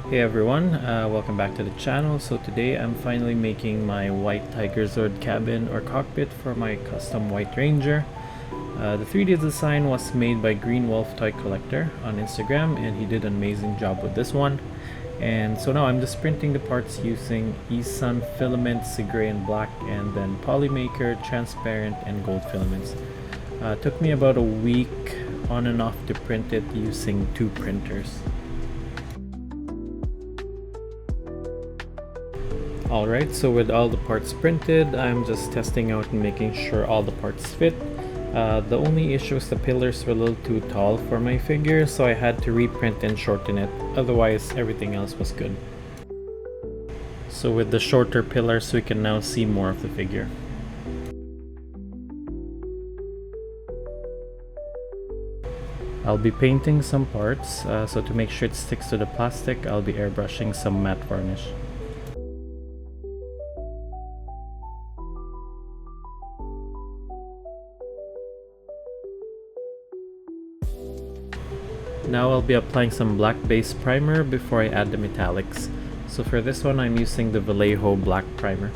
Hey everyone, welcome back to the channel. So today I'm finally making my white Tigerzord cabin or cockpit for my custom White Ranger. The 3D design was made by Green Wolf Toy Collector on Instagram, and he did an amazing job with this one. And so now I'm just printing the parts using eSun filaments, gray and black, and then Polymaker, transparent, and gold filaments. It took me about a week on and off to print it using 2 printers. Alright, so with all the parts printed, I'm just testing out and making sure all the parts fit. The only issue is the pillars were a little too tall for my figure, so I had to reprint and shorten it. Otherwise, everything else was good. So with the shorter pillars, we can now see more of the figure. I'll be painting some parts, so to make sure it sticks to the plastic, I'll be airbrushing some matte varnish. Now I'll be applying some black base primer before I add the metallics. So for this one I'm using the Vallejo black primer.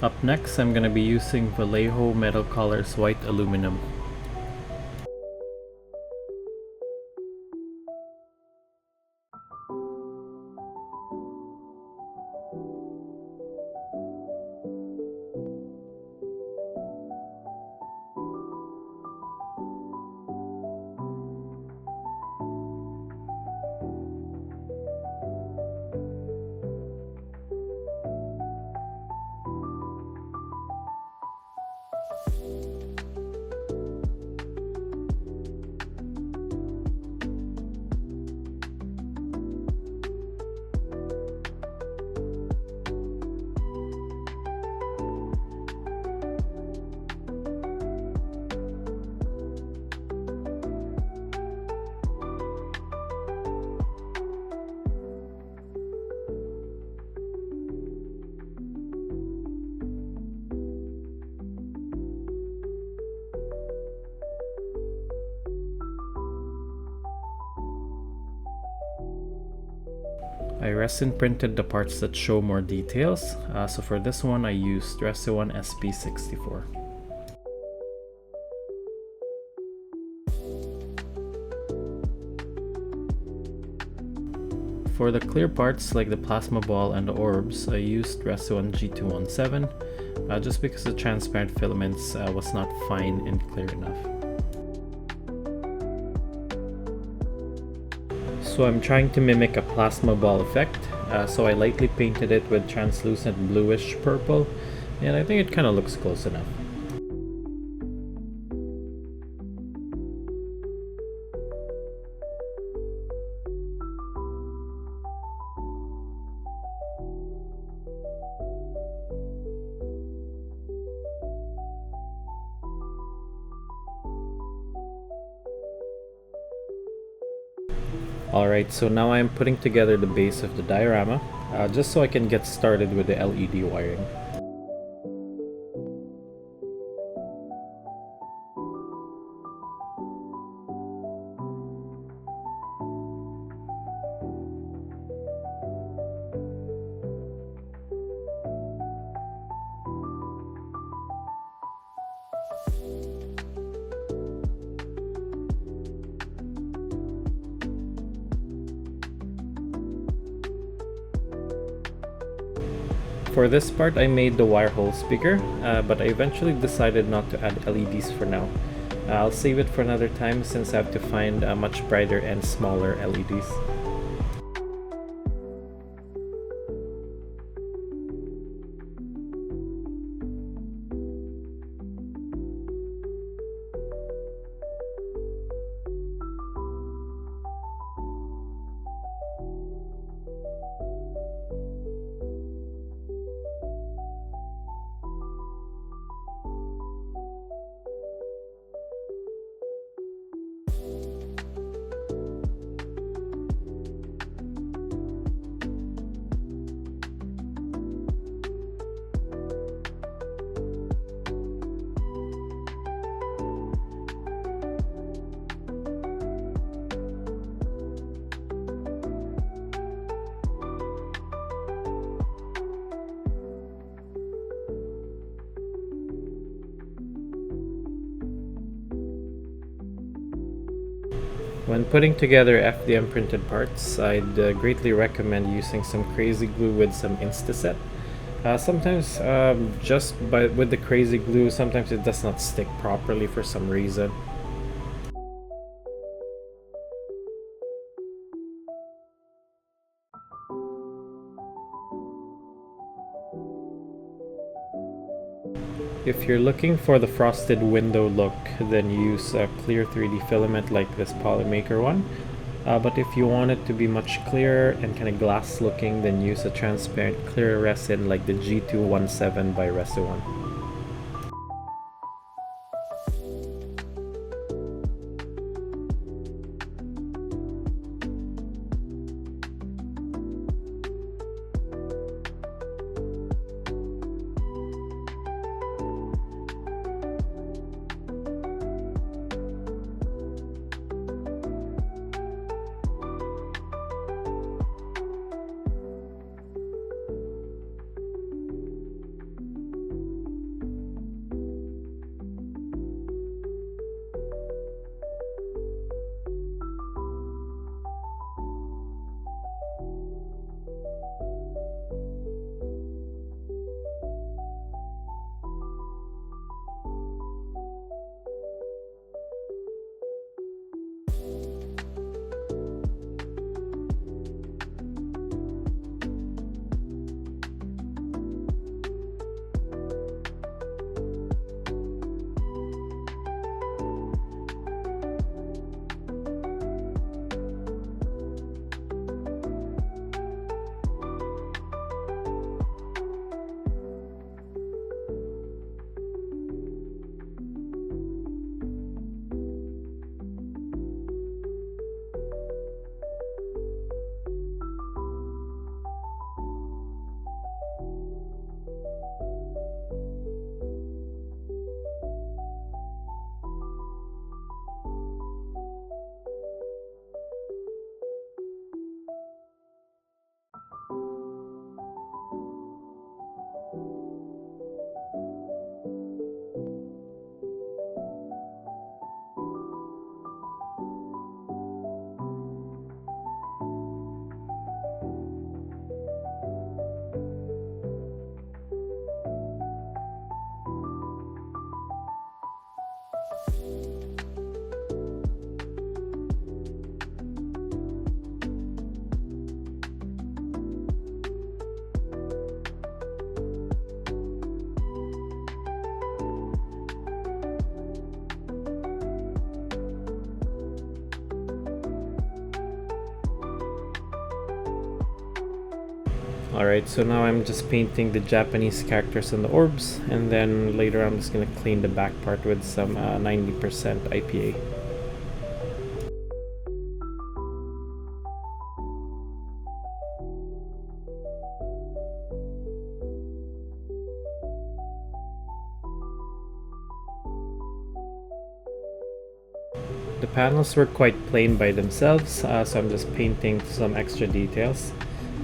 Up next, I'm going to be using Vallejo Metal Colors White Aluminum. I resin printed the parts that show more details, so for this one I used Resin SP64. For the clear parts like the plasma ball and the orbs, I used Resin G217 just because the transparent filaments was not fine and clear enough. So I'm trying to mimic a plasma ball effect, so I lightly painted it with translucent bluish purple, and I think it kind of looks close enough. Alright, so now I'm putting together the base of the diorama, just so I can get started with the LED wiring. For this part I made the wire holes bigger, but I eventually decided not to add LEDs for now. I'll save it for another time since I have to find much brighter and smaller LEDs. When putting together FDM printed parts, I'd greatly recommend using some crazy glue with some Instaset. Sometimes with the crazy glue, sometimes it does not stick properly for some reason. If you're looking for the frosted window look, then use a clear 3D filament like this Polymaker one. But if you want it to be much clearer and kind of glass looking, then use a transparent clear resin like the G217 by Resin1. Alright, so now I'm just painting the Japanese characters and the orbs, and then later I'm just going to clean the back part with some 90% IPA. The panels were quite plain by themselves, so I'm just painting some extra details.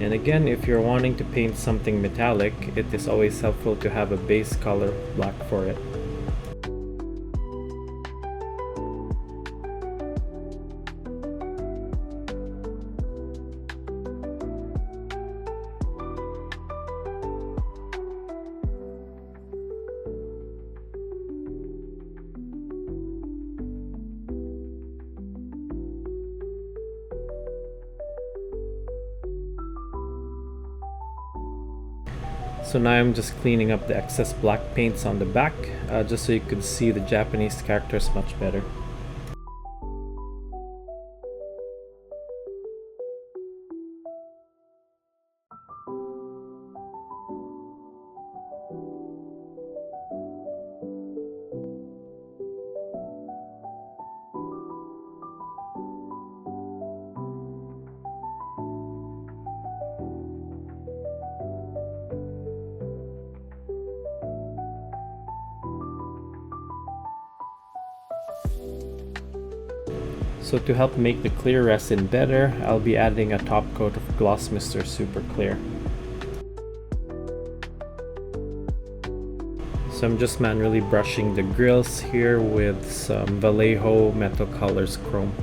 And again, if you're wanting to paint something metallic, it is always helpful to have a base color black for it. So now I'm just cleaning up the excess black paints on the back, just so you could see the Japanese characters much better. So to help make the clear resin better, I'll be adding a top coat of Gloss Mister Super Clear. So I'm just manually brushing the grills here with some Vallejo Metal Colors Chrome.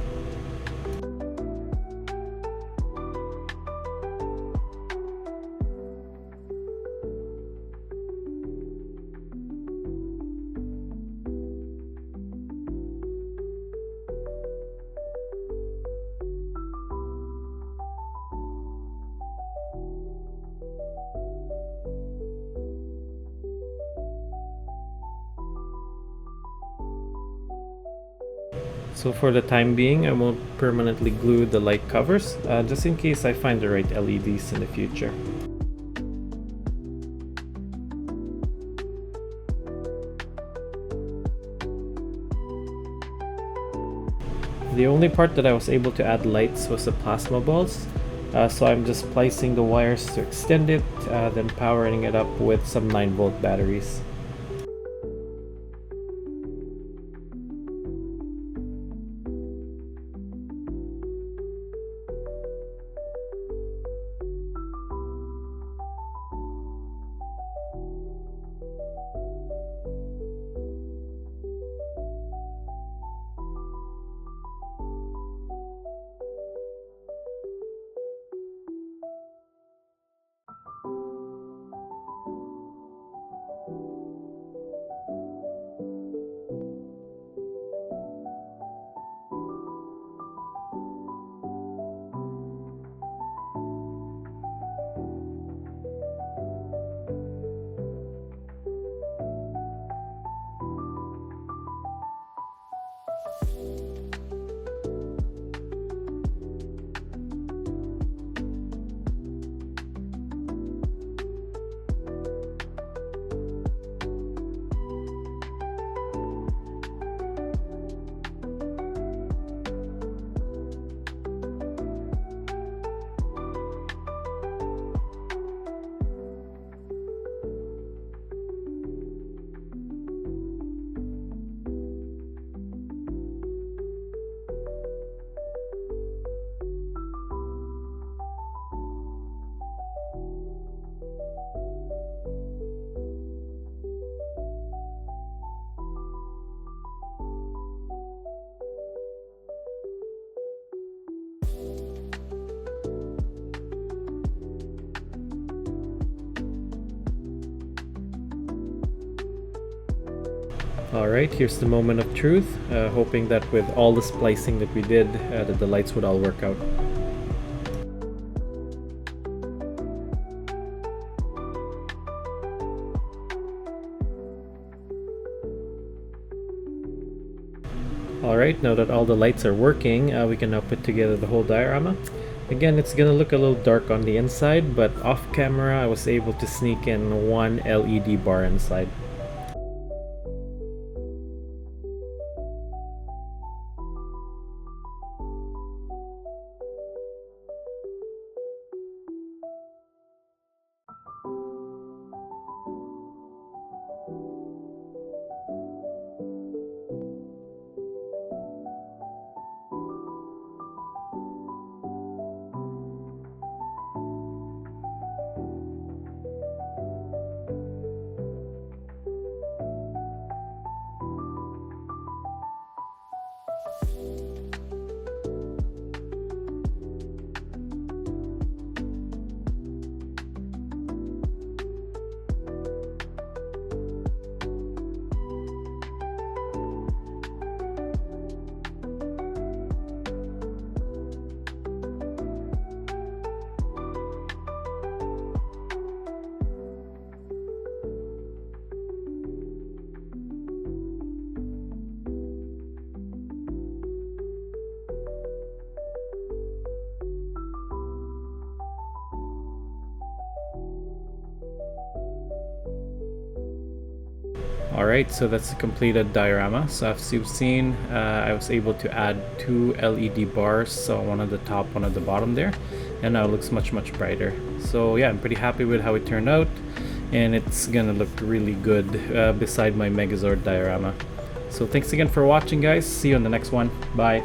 So for the time being, I won't permanently glue the light covers, just in case I find the right LEDs in the future. The only part that I was able to add lights was the plasma balls, so I'm just splicing the wires to extend it, then powering it up with some 9-volt batteries. Alright, here's the moment of truth, hoping that with all the splicing that we did, that the lights would all work out. Alright, now that all the lights are working, we can now put together the whole diorama. Again, it's gonna look a little dark on the inside, but off camera I was able to sneak in one LED bar inside. Alright, so that's the completed diorama. So as you've seen, I was able to add 2 LED bars, so one at the top, one at the bottom there, and now it looks much brighter. So yeah, I'm pretty happy with how it turned out, and it's gonna look really good beside my Megazord diorama. So thanks again for watching, guys. See you on the next one. Bye.